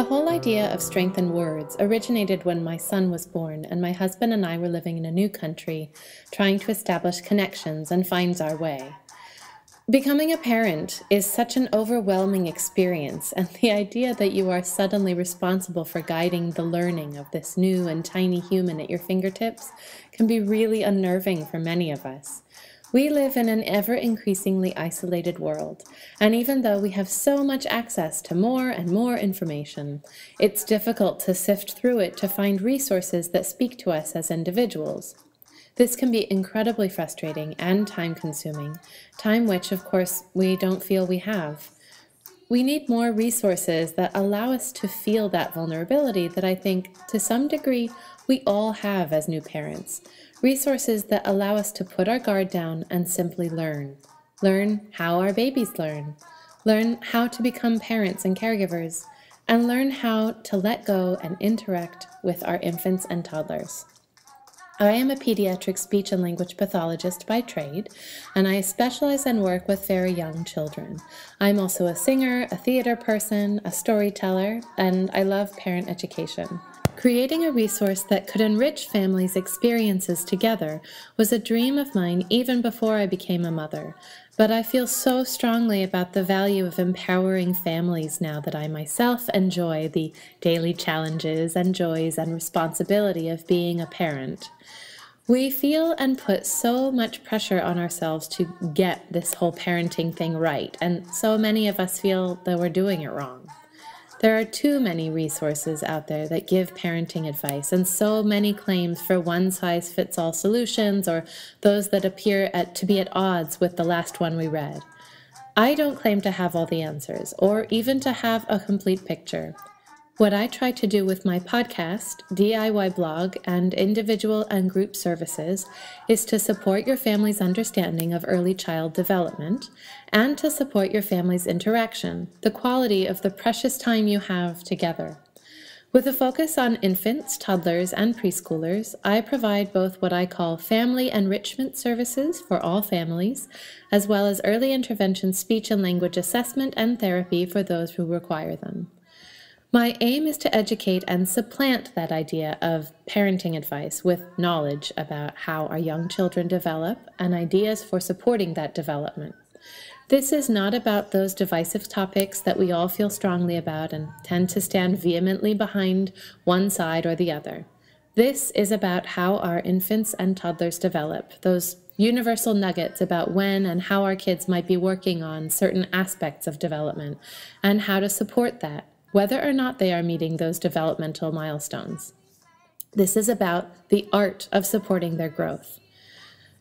The whole idea of strength in words originated when my son was born and my husband and I were living in a new country, trying to establish connections and find our way. Becoming a parent is such an overwhelming experience, and the idea that you are suddenly responsible for guiding the learning of this new and tiny human at your fingertips can be really unnerving for many of us. We live in an ever-increasingly isolated world, and even though we have so much access to more and more information, it's difficult to sift through it to find resources that speak to us as individuals. This can be incredibly frustrating and time-consuming, time which, of course, we don't feel we have. We need more resources that allow us to feel that vulnerability that I think, to some degree, we all have as new parents. Resources that allow us to put our guard down and simply learn. Learn how our babies learn. Learn how to become parents and caregivers. And learn how to let go and interact with our infants and toddlers. I am a pediatric speech and language pathologist by trade, and I specialize and work with very young children. I'm also a singer, a theater person, a storyteller, and I love parent education. Creating a resource that could enrich families' experiences together was a dream of mine even before I became a mother, but I feel so strongly about the value of empowering families now that I myself enjoy the daily challenges and joys and responsibility of being a parent. We feel and put so much pressure on ourselves to get this whole parenting thing right, and so many of us feel that we're doing it wrong. There are too many resources out there that give parenting advice, and so many claims for one-size-fits-all solutions or those that appear to be at odds with the last one we read. I don't claim to have all the answers, or even to have a complete picture. What I try to do with my podcast, DIY blog, and individual and group services is to support your family's understanding of early child development and to support your family's interaction, the quality of the precious time you have together. With a focus on infants, toddlers, and preschoolers, I provide both what I call family enrichment services for all families, as well as early intervention speech and language assessment and therapy for those who require them. My aim is to educate and supplant that idea of parenting advice with knowledge about how our young children develop and ideas for supporting that development. This is not about those divisive topics that we all feel strongly about and tend to stand vehemently behind one side or the other. This is about how our infants and toddlers develop, those universal nuggets about when and how our kids might be working on certain aspects of development and how to support that, whether or not they are meeting those developmental milestones. This is about the art of supporting their growth.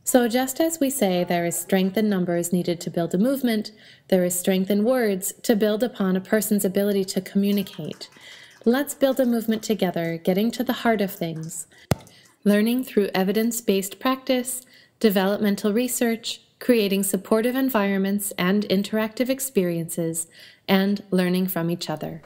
So just as we say there is strength in numbers needed to build a movement, there is strength in words to build upon a person's ability to communicate. Let's build a movement together, getting to the heart of things, learning through evidence-based practice, developmental research, creating supportive environments and interactive experiences, and learning from each other.